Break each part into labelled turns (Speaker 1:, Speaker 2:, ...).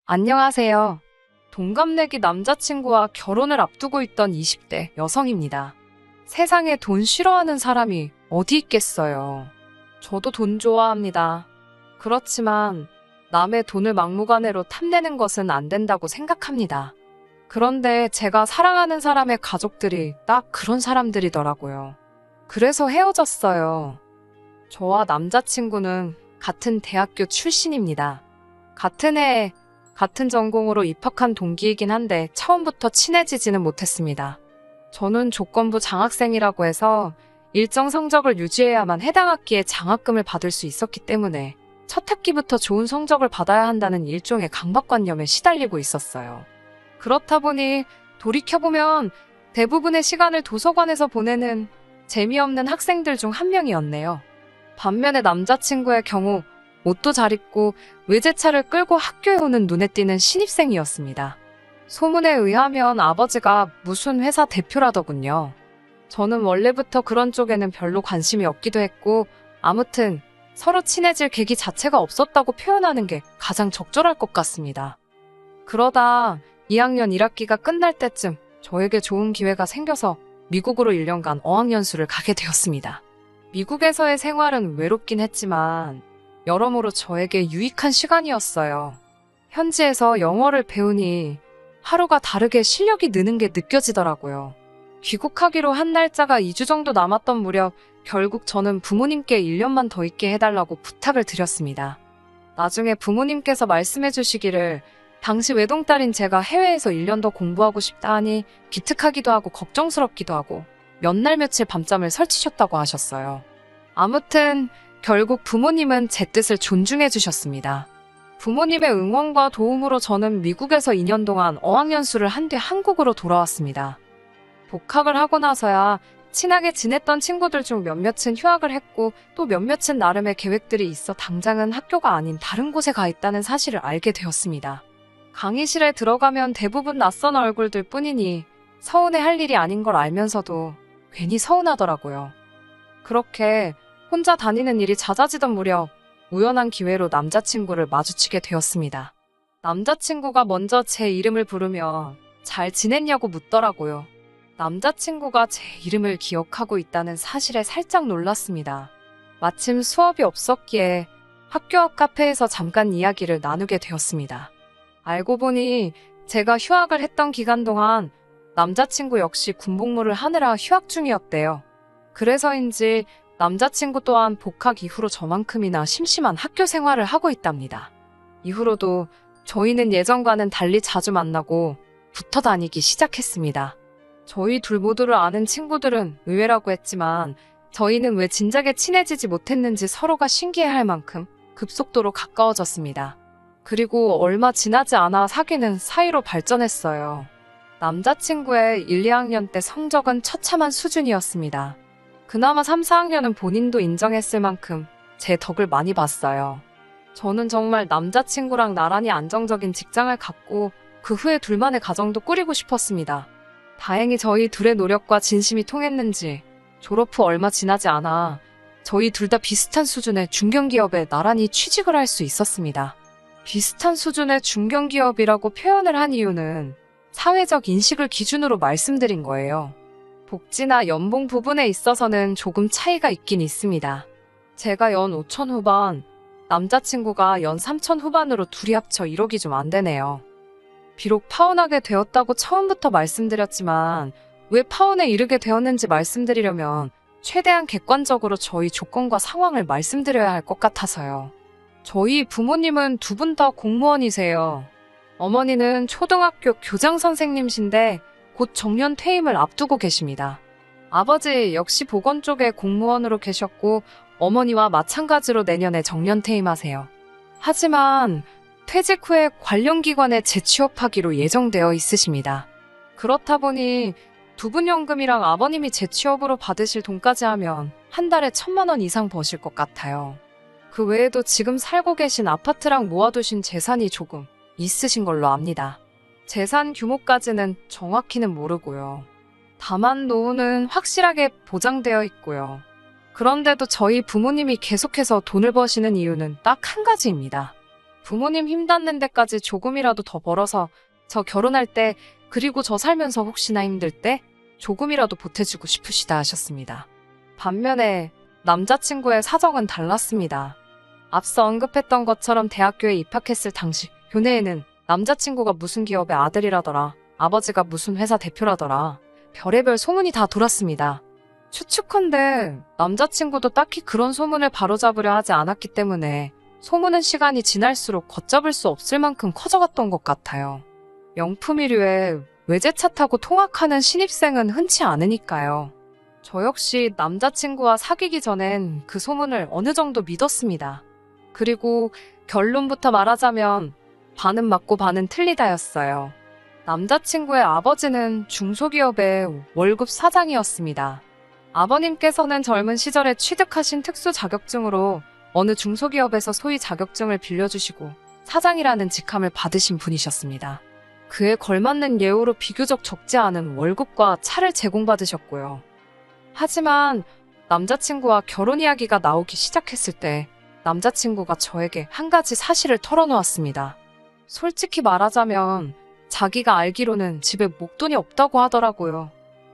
Speaker 1: 안녕하세요. 동갑내기 남자친구와 결혼을 앞두고 있던 20대 여성입니다. 세상에 돈 싫어하는 사람이 어디 있겠어요. 저도 돈 좋아합니다. 그렇지만 남의 돈을 막무가내로 탐내는 것은 안 된다고 생각합니다. 그런데 제가 사랑하는 사람의 가족들이 딱 그런 사람들이더라고요. 그래서 헤어졌어요. 저와 남자친구는 같은 대학교 출신입니다. 같은 해에 같은 전공으로 입학한 동기이긴 한데 처음부터 친해지지는 못했습니다. 저는 조건부 장학생이라고 해서 일정 성적을 유지해야만 해당 학기에 장학금을 받을 수 있었기 때문에 첫 학기부터 좋은 성적을 받아야 한다는 일종의 강박관념에 시달리고 있었어요. 그렇다 보니 돌이켜보면 대부분의 시간을 도서관에서 보내는 재미없는 학생들 중 한 명이었네요. 반면에 남자친구의 경우 옷도 잘 입고 외제차를 끌고 학교에 오는 눈에 띄는 신입생이었습니다. 소문에 의하면 아버지가 무슨 회사 대표라더군요. 저는 원래부터 그런 쪽에는 별로 관심이 없기도 했고 아무튼 서로 친해질 계기 자체가 없었다고 표현하는 게 가장 적절할 것 같습니다. 그러다 2학년 1학기가 끝날 때쯤 저에게 좋은 기회가 생겨서 미국으로 1년간 어학연수를 가게 되었습니다. 미국에서의 생활은 외롭긴 했지만 여러모로 저에게 유익한 시간이었어요. 현지에서 영어를 배우니 하루가 다르게 실력이 느는 게 느껴지더라고요. 귀국하기로 한 날짜가 2주 정도 남았던 무렵 결국 저는 부모님께 1년만 더 있게 해달라고 부탁을 드렸습니다. 나중에 부모님께서 말씀해 주시기를 당시 외동딸인 제가 해외에서 1년 더 공부하고 싶다 하니 기특하기도 하고 걱정스럽기도 하고 몇 날 며칠 밤잠을 설치셨다고 하셨어요. 아무튼 결국 부모님은 제 뜻을 존중해 주셨습니다. 부모님의 응원과 도움으로 저는 미국에서 2년 동안 어학연수를 한 뒤 한국으로 돌아왔습니다. 복학을 하고 나서야 친하게 지냈던 친구들 중 몇몇은 휴학을 했고 또 몇몇은 나름의 계획들이 있어 당장은 학교가 아닌 다른 곳에 가 있다는 사실을 알게 되었습니다. 강의실에 들어가면 대부분 낯선 얼굴들 뿐이니 서운해 할 일이 아닌 걸 알면서도 괜히 서운하더라고요. 그렇게 혼자 다니는 일이 잦아지던 무렵 우연한 기회로 남자친구를 마주치게 되었습니다. 남자친구가 먼저 제 이름을 부르며 잘 지냈냐고 묻더라고요. 남자친구가 제 이름을 기억하고 있다는 사실에 살짝 놀랐습니다. 마침 수업이 없었기에 학교 앞 카페에서 잠깐 이야기를 나누게 되었습니다. 알고 보니 제가 휴학을 했던 기간 동안 남자친구 역시 군복무를 하느라 휴학 중이었대요. 그래서인지 남자친구 또한 복학 이후로 저만큼이나 심심한 학교 생활을 하고 있답니다. 이후로도 저희는 예전과는 달리 자주 만나고 붙어 다니기 시작했습니다. 저희 둘 모두를 아는 친구들은 의외라고 했지만 저희는 왜 진작에 친해지지 못했는지 서로가 신기해할 만큼 급속도로 가까워졌습니다. 그리고 얼마 지나지 않아 사귀는 사이로 발전했어요. 남자친구의 1, 2학년 때 성적은 처참한 수준이었습니다. 그나마 3, 4학년은 본인도 인정했을 만큼 제 덕을 많이 봤어요. 저는 정말 남자친구랑 나란히 안정적인 직장을 갖고 그 후에 둘만의 가정도 꾸리고 싶었습니다. 다행히 저희 둘의 노력과 진심이 통했는지 졸업 후 얼마 지나지 않아 저희 둘 다 비슷한 수준의 중견기업에 나란히 취직을 할 수 있었습니다. 비슷한 수준의 중견기업이라고 표현을 한 이유는 사회적 인식을 기준으로 말씀드린 거예요. 복지나 연봉 부분에 있어서는 조금 차이가 있긴 있습니다. 제가 연 5천 후반, 남자친구가 연 3천 후반으로 둘이 합쳐 1억이 좀 안 되네요. 비록 파혼하게 되었다고 처음부터 말씀드렸지만 왜 파혼에 이르게 되었는지 말씀드리려면 최대한 객관적으로 저희 조건과 상황을 말씀드려야 할 것 같아서요. 저희 부모님은 두 분 다 공무원이세요. 어머니는 초등학교 교장 선생님이신데 곧 정년 퇴임을 앞두고 계십니다. 아버지 역시 보건 쪽에 공무원으로 계셨고 어머니와 마찬가지로 내년에 정년 퇴임하세요. 하지만 퇴직 후에 관련 기관에 재취업하기로 예정되어 있으십니다. 그렇다 보니 두 분 연금이랑 아버님이 재취업으로 받으실 돈까지 하면 한 달에 1,000만 원 이상 버실 것 같아요. 그 외에도 지금 살고 계신 아파트랑 모아두신 재산이 조금 있으신 걸로 압니다. 재산 규모까지는 정확히는 모르고요. 다만 노후는 확실하게 보장되어 있고요. 그런데도 저희 부모님이 계속해서 돈을 버시는 이유는 딱 한 가지입니다. 부모님 힘 닿는 데까지 조금이라도 더 벌어서 저 결혼할 때, 그리고 저 살면서 혹시나 힘들 때 조금이라도 보태주고 싶으시다 하셨습니다. 반면에 남자친구의 사정은 달랐습니다. 앞서 언급했던 것처럼 대학교에 입학했을 당시 교내에는 남자친구가 무슨 기업의 아들이라더라, 아버지가 무슨 회사 대표라더라, 별의별 소문이 다 돌았습니다. 추측컨대 남자친구도 딱히 그런 소문을 바로잡으려 하지 않았기 때문에 소문은 시간이 지날수록 걷잡을 수 없을 만큼 커져갔던 것 같아요. 명품이류에 외제차 타고 통학하는 신입생은 흔치 않으니까요. 저 역시 남자친구와 사귀기 전엔 그 소문을 어느 정도 믿었습니다. 그리고 결론부터 말하자면 반은 맞고 반은 틀리다였어요. 남자친구의 아버지는 중소기업의 월급 사장이었습니다. 아버님께서는 젊은 시절에 취득하신 특수 자격증으로 어느 중소기업에서 소위 자격증을 빌려주시고 사장이라는 직함을 받으신 분이셨습니다. 그에 걸맞는 예우로 비교적 적지 않은 월급과 차를 제공받으셨고요. 하지만 남자친구와 결혼 이야기가 나오기 시작했을 때 남자친구가 저에게 한 가지 사실을 털어놓았습니다. 솔직히 말하자면 자기가 알기로는 집에 목돈이 없다고 하더라고요.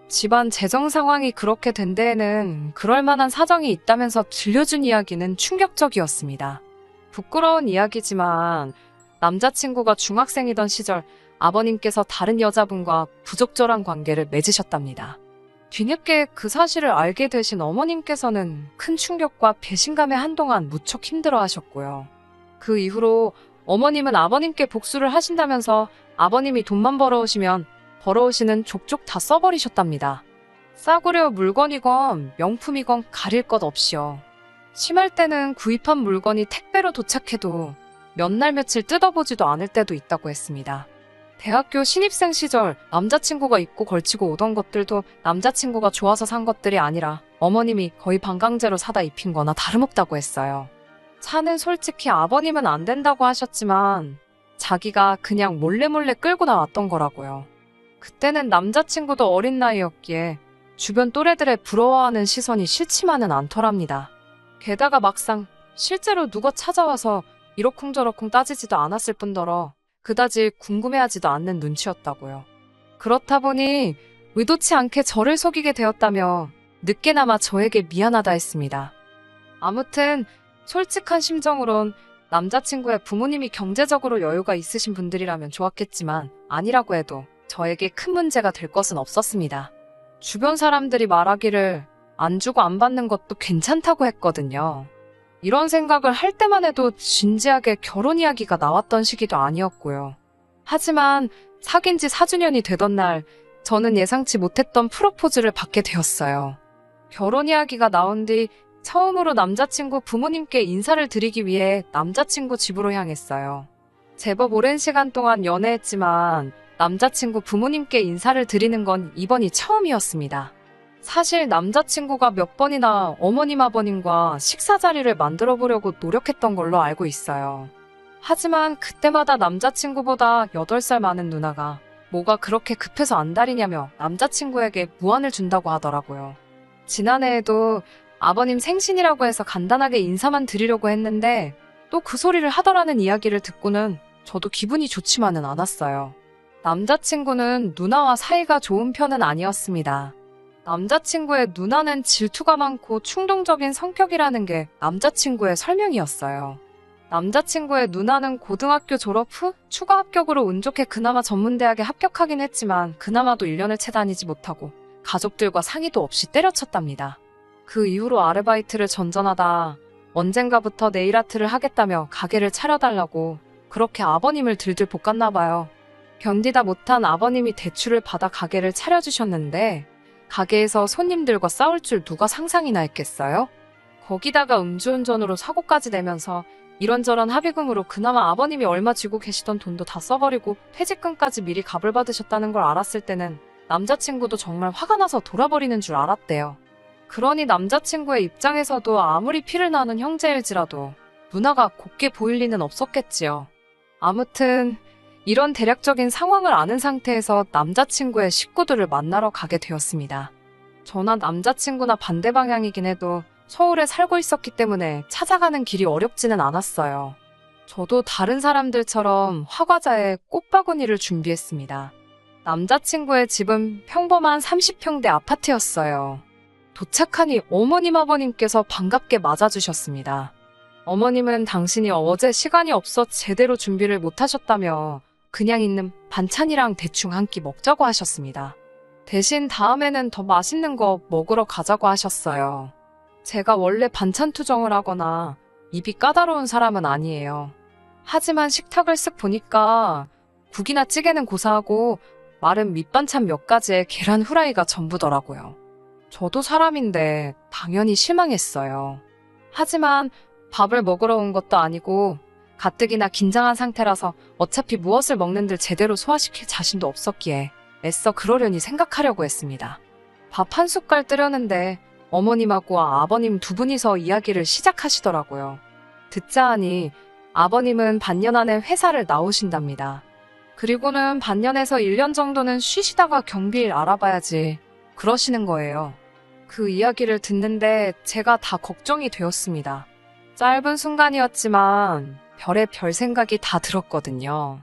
Speaker 1: 집안 재정 상황이 그렇게 된 데에는 그럴 만한 사정이 있다면서 들려준 이야기는 충격적이었습니다. 부끄러운 이야기지만 남자친구가 중학생이던 시절 아버님께서 다른 여자분과 부적절한 관계를 맺으셨답니다. 뒤늦게 그 사실을 알게 되신 어머님께서는 큰 충격과 배신감에 한동안 무척 힘들어하셨고요. 그 이후로 어머님은 아버님께 복수를 하신다면서 아버님이 돈만 벌어오시면 벌어오시는 족족 다 써버리셨답니다. 싸구려 물건이건 명품이건 가릴 것 없이요. 심할 때는 구입한 물건이 택배로 도착해도 몇 날 며칠 뜯어보지도 않을 때도 있다고 했습니다. 대학교 신입생 시절 남자친구가 입고 걸치고 오던 것들도 남자친구가 좋아서 산 것들이 아니라 어머님이 거의 반강제로 사다 입힌 거나 다름없다고 했어요. 차는 솔직히 아버님은 안 된다고 하셨지만 자기가 그냥 몰래 끌고 나왔던 거라고요. 그때는 남자친구도 어린 나이였기에 주변 또래들의 부러워하는 시선이 싫지만은 않더랍니다. 게다가 막상 실제로 누가 찾아와서 이러쿵저러쿵 따지지도 않았을 뿐더러 그다지 궁금해하지도 않는 눈치였다고요. 그렇다 보니 의도치 않게 저를 속이게 되었다며 늦게나마 저에게 미안하다 했습니다. 아무튼 솔직한 심정으론 남자친구의 부모님이 경제적으로 여유가 있으신 분들이라면 좋았겠지만 아니라고 해도 저에게 큰 문제가 될 것은 없었습니다. 주변 사람들이 말하기를 안 주고 안 받는 것도 괜찮다고 했거든요. 이런 생각을 할 때만 해도 진지하게 결혼 이야기가 나왔던 시기도 아니었고요. 하지만 사귄 지 4주년이 되던 날 저는 예상치 못했던 프로포즈를 받게 되었어요. 결혼 이야기가 나온 뒤 처음으로 남자친구 부모님께 인사를 드리기 위해 남자친구 집으로 향했어요. 제법 오랜 시간 동안 연애했지만 남자친구 부모님께 인사를 드리는 건 이번이 처음이었습니다. 사실 남자친구가 몇 번이나 어머님 아버님과 식사 자리를 만들어 보려고 노력했던 걸로 알고 있어요. 하지만 그때마다 남자친구보다 8살 많은 누나가 뭐가 그렇게 급해서 안달이냐며 남자친구에게 무안을 준다고 하더라고요. 지난해에도 아버님 생신이라고 해서 간단하게 인사만 드리려고 했는데 또 그 소리를 하더라는 이야기를 듣고는 저도 기분이 좋지만은 않았어요. 남자친구는 누나와 사이가 좋은 편은 아니었습니다. 남자친구의 누나는 질투가 많고 충동적인 성격이라는 게 남자친구의 설명이었어요. 남자친구의 누나는 고등학교 졸업 후 추가 합격으로 운 좋게 그나마 전문대학에 합격하긴 했지만 그나마도 1년을 채 다니지 못하고 가족들과 상의도 없이 때려쳤답니다. 그 이후로 아르바이트를 전전하다 언젠가부터 네일아트를 하겠다며 가게를 차려달라고 그렇게 아버님을 들들 볶았나 봐요. 견디다 못한 아버님이 대출을 받아 가게를 차려주셨는데 가게에서 손님들과 싸울 줄 누가 상상이나 했겠어요? 거기다가 음주운전으로 사고까지 내면서 이런저런 합의금으로 그나마 아버님이 얼마 쥐고 계시던 돈도 다 써버리고 퇴직금까지 미리 값을 받으셨다는 걸 알았을 때는 남자친구도 정말 화가 나서 돌아버리는 줄 알았대요. 그러니 남자친구의 입장에서도 아무리 피를 나는 형제일지라도 누나가 곱게 보일 리는 없었겠지요. 아무튼 이런 대략적인 상황을 아는 상태에서 남자친구의 식구들을 만나러 가게 되었습니다. 저나 남자친구나 반대 방향이긴 해도 서울에 살고 있었기 때문에 찾아가는 길이 어렵지는 않았어요. 저도 다른 사람들처럼 화과자에 꽃바구니를 준비했습니다. 남자친구의 집은 평범한 30평대 아파트였어요. 도착하니 어머님 아버님께서 반갑게 맞아주셨습니다. 어머님은 당신이 어제 시간이 없어 제대로 준비를 못하셨다며 그냥 있는 반찬이랑 대충 한 끼 먹자고 하셨습니다. 대신 다음에는 더 맛있는 거 먹으러 가자고 하셨어요. 제가 원래 반찬 투정을 하거나 입이 까다로운 사람은 아니에요. 하지만 식탁을 쓱 보니까 국이나 찌개는 고사하고 마른 밑반찬 몇 가지에 계란 후라이가 전부더라고요. 저도 사람인데 당연히 실망했어요. 하지만 밥을 먹으러 온 것도 아니고 가뜩이나 긴장한 상태라서 어차피 무엇을 먹는들 제대로 소화시킬 자신도 없었기에 애써 그러려니 생각하려고 했습니다. 밥 한 숟갈 뜨려는데 어머님하고 아버님 두 분이서 이야기를 시작하시더라고요. 듣자 하니 아버님은 반년 안에 회사를 나오신답니다. 그리고는 반년에서 1년 정도는 쉬시다가 경비일 알아봐야지 그러시는 거예요. 그 이야기를 듣는데 제가 다 걱정이 되었습니다. 짧은 순간이었지만 별의 별 생각이 다 들었거든요.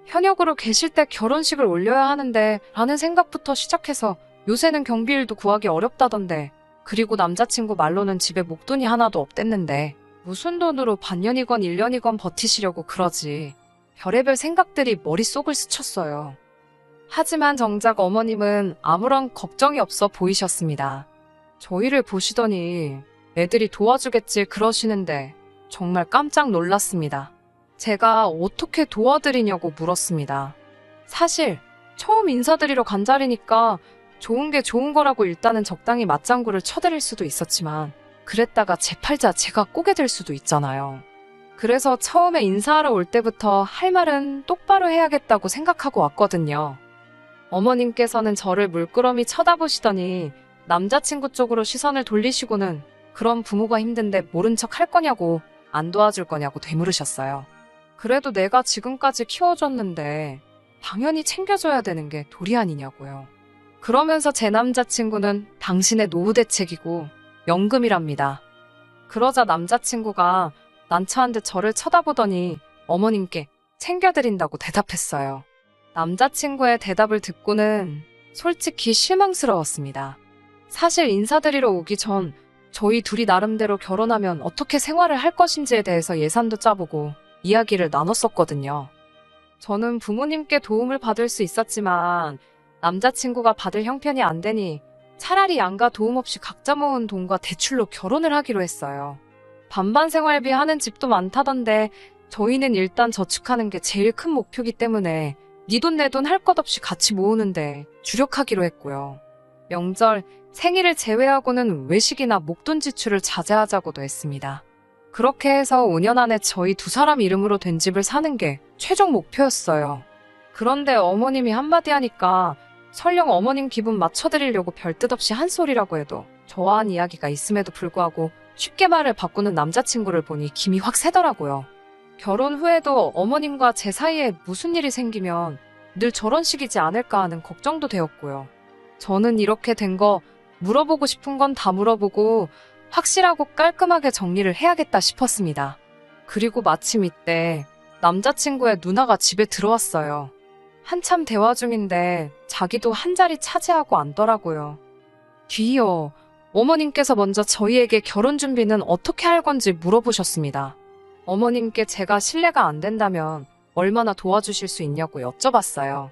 Speaker 1: 현역으로 계실 때 결혼식을 올려야 하는데 라는 생각부터 시작해서 요새는 경비일도 구하기 어렵다던데, 그리고 남자친구 말로는 집에 목돈이 하나도 없댔는데 무슨 돈으로 반년이건 1년이건 버티시려고 그러지. 별의별 생각들이 머릿속을 스쳤어요. 하지만 정작 어머님은 아무런 걱정이 없어 보이셨습니다. 저희를 보시더니 애들이 도와주겠지 그러시는데 정말 깜짝 놀랐습니다. 제가 어떻게 도와드리냐고 물었습니다. 사실 처음 인사드리러 간 자리니까 좋은 게 좋은 거라고 일단은 적당히 맞장구를 쳐드릴 수도 있었지만 그랬다가 제 팔자 제가 꼬게 될 수도 있잖아요. 그래서 처음에 인사하러 올 때부터 할 말은 똑바로 해야겠다고 생각하고 왔거든요. 어머님께서는 저를 물끄러미 쳐다보시더니 남자친구 쪽으로 시선을 돌리시고는 그럼 부모가 힘든데 모른 척 할 거냐고, 안 도와줄 거냐고 되물으셨어요. 그래도 내가 지금까지 키워줬는데 당연히 챙겨줘야 되는 게 도리 아니냐고요. 그러면서 제 남자친구는 당신의 노후 대책이고 연금이랍니다. 그러자 남자친구가 난처한 듯 저를 쳐다보더니 어머님께 챙겨드린다고 대답했어요. 남자친구의 대답을 듣고는 솔직히 실망스러웠습니다. 사실 인사드리러 오기 전 저희 둘이 나름대로 결혼하면 어떻게 생활을 할 것인지에 대해서 예산도 짜보고 이야기를 나눴었거든요. 저는 부모님께 도움을 받을 수 있었지만 남자친구가 받을 형편이 안 되니 차라리 양가 도움 없이 각자 모은 돈과 대출로 결혼을 하기로 했어요. 반반 생활비 하는 집도 많다던데 저희는 일단 저축하는 게 제일 큰 목표이기 때문에 네 돈 내 돈 할 것 없이 같이 모으는데 주력하기로 했고요. 명절, 생일을 제외하고는 외식이나 목돈 지출을 자제하자고도 했습니다. 그렇게 해서 5년 안에 저희 두 사람 이름으로 된 집을 사는 게 최종 목표였어요. 그런데 어머님이 한마디 하니까 설령 어머님 기분 맞춰드리려고 별뜻 없이 한 소리라고 해도 저와 한 이야기가 있음에도 불구하고 쉽게 말을 바꾸는 남자친구를 보니 김이 확 새더라고요. 결혼 후에도 어머님과 제 사이에 무슨 일이 생기면 늘 저런 식이지 않을까 하는 걱정도 되었고요. 저는 이렇게 된 거 물어보고 싶은 건 다 물어보고 확실하고 깔끔하게 정리를 해야겠다 싶었습니다. 그리고 마침 이때 남자친구의 누나가 집에 들어왔어요. 한참 대화 중인데 자기도 한 자리 차지하고 앉더라고요. 뒤이어 어머님께서 먼저 저희에게 결혼 준비는 어떻게 할 건지 물어보셨습니다. 어머님께 제가 신뢰가 안 된다면 얼마나 도와주실 수 있냐고 여쭤봤어요.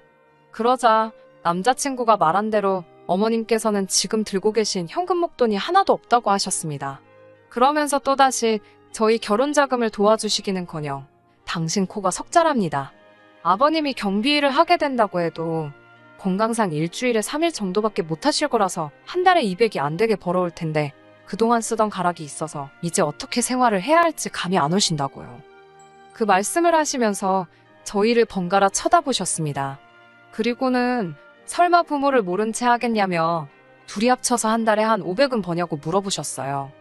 Speaker 1: 그러자 남자친구가 말한 대로 어머님께서는 지금 들고 계신 현금 목돈이 하나도 없다고 하셨습니다. 그러면서 또다시 저희 결혼 자금을 도와주시기는커녕 당신 코가 석자랍니다. 아버님이 경비 일을 하게 된다고 해도 건강상 일주일에 3일 정도밖에 못 하실 거라서 한 달에 200이 안 되게 벌어올 텐데 그동안 쓰던 가락이 있어서 이제 어떻게 생활을 해야 할지 감이 안 오신다고요. 그 말씀을 하시면서 저희를 번갈아 쳐다보셨습니다. 그리고는 설마 부모를 모른 채 하겠냐며 둘이 합쳐서 한 달에 한 500은 버냐고 물어보셨어요.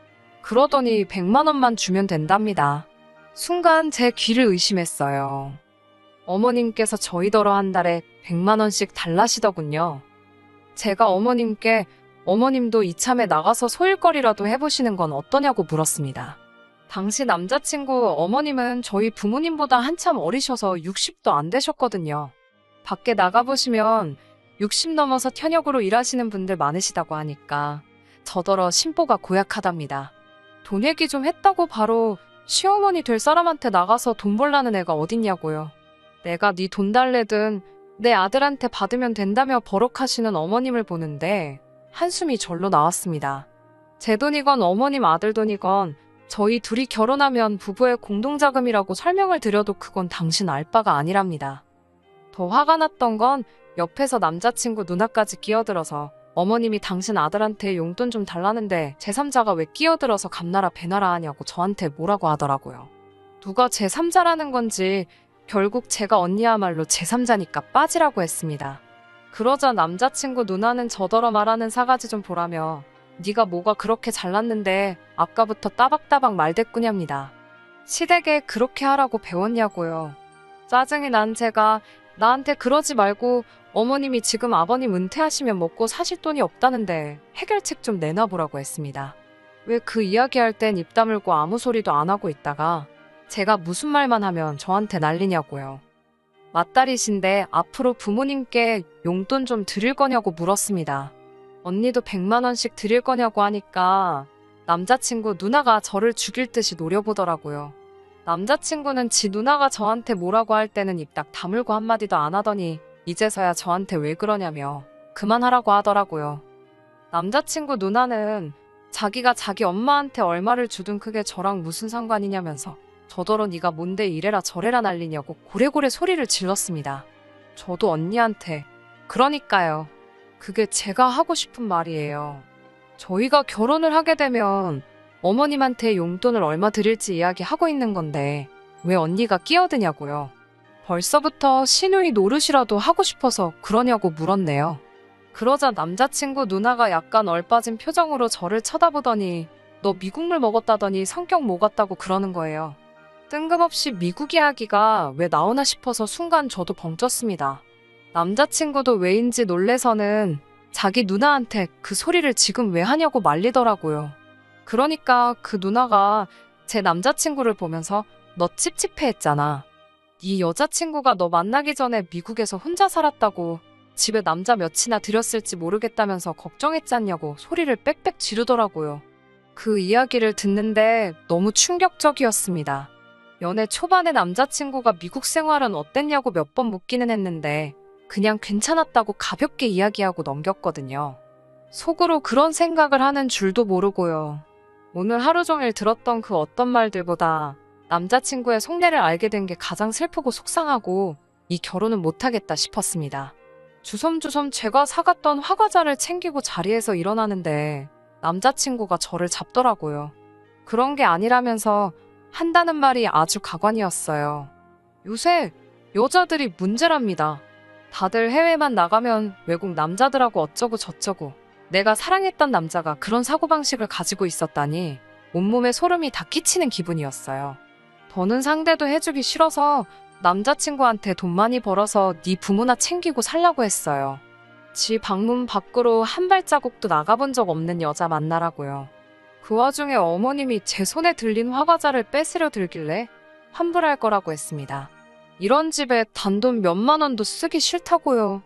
Speaker 1: 그러더니 100만 원만 주면 된답니다. 순간 제 귀를 의심했어요. 어머님께서 저희더러 한 달에 100만 원씩 달라시더군요. 제가 어머님께 어머님도 이참에 나가서 소일거리라도 해보시는 건 어떠냐고 물었습니다. 당시 남자친구 어머님은 저희 부모님보다 한참 어리셔서 60도 안 되셨거든요. 밖에 나가보시면 60 넘어서 현역으로 일하시는 분들 많으시다고 하니까 저더러 심보가 고약하답니다. 돈 얘기 좀 했다고 바로 시어머니 될 사람한테 나가서 돈 벌라는 애가 어딨냐고요. 내가 네 돈 달래든 내 아들한테 받으면 된다며 버럭하시는 어머님을 보는데 한숨이 절로 나왔습니다. 제 돈이건 어머님 아들 돈이건 저희 둘이 결혼하면 부부의 공동자금이라고 설명을 드려도 그건 당신 알 바가 아니랍니다. 더 화가 났던 건 옆에서 남자친구 누나까지 끼어들어서 어머님이 당신 아들한테 용돈 좀 달라는데 제3자가 왜 끼어들어서 감나라 배나라 하냐고 저한테 뭐라고 하더라고요. 누가 제3자라는 건지 결국 제가 언니야말로 제3자니까 빠지라고 했습니다. 그러자 남자친구 누나는 저더러 말하는 사가지 좀 보라며 네가 뭐가 그렇게 잘났는데 아까부터 따박따박 말대꾸냐입니다. 시댁에 그렇게 하라고 배웠냐고요. 짜증이 난 제가 나한테 그러지 말고 어머님이 지금 아버님 은퇴하시면 먹고 사실 돈이 없다는데 해결책 좀 내놔보라고 했습니다. 왜 그 이야기할 땐 입 다물고 아무 소리도 안 하고 있다가 제가 무슨 말만 하면 저한테 난리냐고요. 맏딸이신데 앞으로 부모님께 용돈 좀 드릴 거냐고 물었습니다. 언니도 100만 원씩 드릴 거냐고 하니까 남자친구 누나가 저를 죽일 듯이 노려보더라고요. 남자친구는 지 누나가 저한테 뭐라고 할 때는 입 딱 다물고 한마디도 안 하더니 이제서야 저한테 왜 그러냐며 그만하라고 하더라고요. 남자친구 누나는 자기가 자기 엄마한테 얼마를 주든 그게 저랑 무슨 상관이냐면서 저더러 네가 뭔데 이래라 저래라 난리냐고 고래고래 소리를 질렀습니다. 저도 언니한테 그러니까요. 그게 제가 하고 싶은 말이에요. 저희가 결혼을 하게 되면 어머님한테 용돈을 얼마 드릴지 이야기하고 있는 건데 왜 언니가 끼어드냐고요. 벌써부터 시누이 노릇이라도 하고 싶어서 그러냐고 물었네요. 그러자 남자친구 누나가 약간 얼빠진 표정으로 저를 쳐다보더니 너 미국물 먹었다더니 성격 뭐 같다고 그러는 거예요. 뜬금없이 미국 이야기가 왜 나오나 싶어서 순간 저도 벙쪘습니다. 남자친구도 왜인지 놀래서는 자기 누나한테 그 소리를 지금 왜 하냐고 말리더라고요. 그러니까 그 누나가 제 남자친구를 보면서 너 찝찝해 했잖아. 네 여자친구가 너 만나기 전에 미국에서 혼자 살았다고 집에 남자 몇이나 들였을지 모르겠다면서 걱정했잖냐고 소리를 빽빽 지르더라고요. 그 이야기를 듣는데 너무 충격적이었습니다. 연애 초반에 남자친구가 미국 생활은 어땠냐고 몇 번 묻기는 했는데 그냥 괜찮았다고 가볍게 이야기하고 넘겼거든요. 속으로 그런 생각을 하는 줄도 모르고요. 오늘 하루 종일 들었던 그 어떤 말들보다 남자친구의 속내를 알게 된 게 가장 슬프고 속상하고 이 결혼은 못하겠다 싶었습니다. 주섬주섬 제가 사갔던 화과자를 챙기고 자리에서 일어나는데 남자친구가 저를 잡더라고요. 그런 게 아니라면서 한다는 말이 아주 가관이었어요. 요새 여자들이 문제랍니다. 다들 해외만 나가면 외국 남자들하고 어쩌고 저쩌고 내가 사랑했던 남자가 그런 사고방식을 가지고 있었다니 온몸에 소름이 다 끼치는 기분이었어요. 더는 상대도 해주기 싫어서 남자친구한테 돈 많이 벌어서 네 부모나 챙기고 살라고 했어요. 지 방문 밖으로 한 발자국도 나가본 적 없는 여자 만나라고요. 그 와중에 어머님이 제 손에 들린 화과자를 뺏으려 들길래 환불할 거라고 했습니다. 이런 집에 단돈 몇만 원도 쓰기 싫다고요.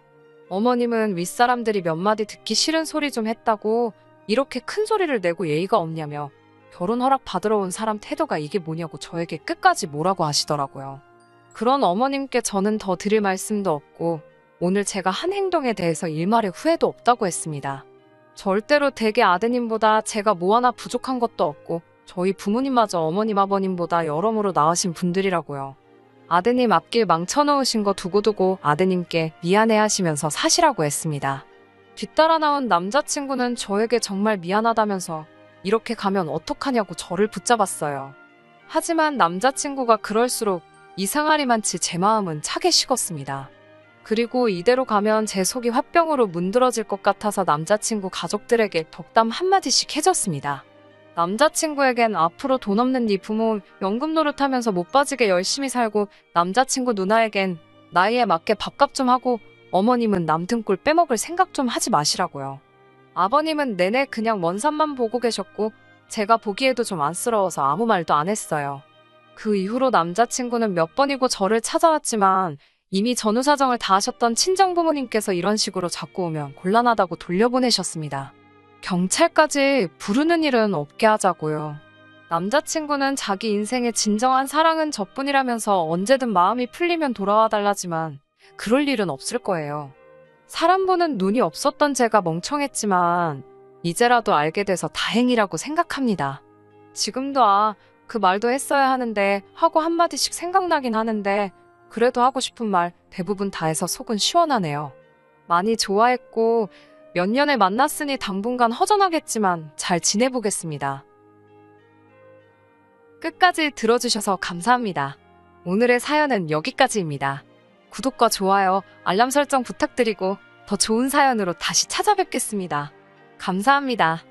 Speaker 1: 어머님은 윗사람들이 몇 마디 듣기 싫은 소리 좀 했다고 이렇게 큰 소리를 내고 예의가 없냐며 결혼 허락 받으러 온 사람 태도가 이게 뭐냐고 저에게 끝까지 뭐라고 하시더라고요. 그런 어머님께 저는 더 드릴 말씀도 없고 오늘 제가 한 행동에 대해서 일말의 후회도 없다고 했습니다. 절대로 대개 아드님보다 제가 뭐 하나 부족한 것도 없고 저희 부모님마저 어머님 아버님보다 여러모로 나으신 분들이라고요. 아드님 앞길 망쳐놓으신 거 두고두고 아드님께 미안해하시면서 사시라고 했습니다. 뒤따라 나온 남자친구는 저에게 정말 미안하다면서 이렇게 가면 어떡하냐고 저를 붙잡았어요. 하지만 남자친구가 그럴수록 이상하리만치 제 마음은 차게 식었습니다. 그리고 이대로 가면 제 속이 화병으로 문드러질 것 같아서 남자친구 가족들에게 덕담 한마디씩 해줬습니다. 남자친구에겐 앞으로 돈 없는 네 부모 연금 노릇하면서 못 빠지게 열심히 살고 남자친구 누나에겐 나이에 맞게 밥값 좀 하고 어머님은 남 등골 빼먹을 생각 좀 하지 마시라고요. 아버님은 내내 그냥 먼 산만 보고 계셨고 제가 보기에도 좀 안쓰러워서 아무 말도 안 했어요. 그 이후로 남자친구는 몇 번이고 저를 찾아왔지만 이미 전후 사정을 다 아셨던 친정부모님께서 이런 식으로 자꾸 오면 곤란하다고 돌려보내셨습니다. 경찰까지 부르는 일은 없게 하자고요. 남자친구는 자기 인생의 진정한 사랑은 저뿐이라면서 언제든 마음이 풀리면 돌아와 달라지만 그럴 일은 없을 거예요. 사람 보는 눈이 없었던 제가 멍청했지만 이제라도 알게 돼서 다행이라고 생각합니다. 지금도 그 말도 했어야 하는데 하고 한마디씩 생각나긴 하는데 그래도 하고 싶은 말 대부분 다 해서 속은 시원하네요. 많이 좋아했고 몇 년을 만났으니 당분간 허전하겠지만 잘 지내보겠습니다. 끝까지 들어주셔서 감사합니다. 오늘의 사연은 여기까지입니다. 구독과 좋아요, 알람 설정 부탁드리고 더 좋은 사연으로 다시 찾아뵙겠습니다. 감사합니다.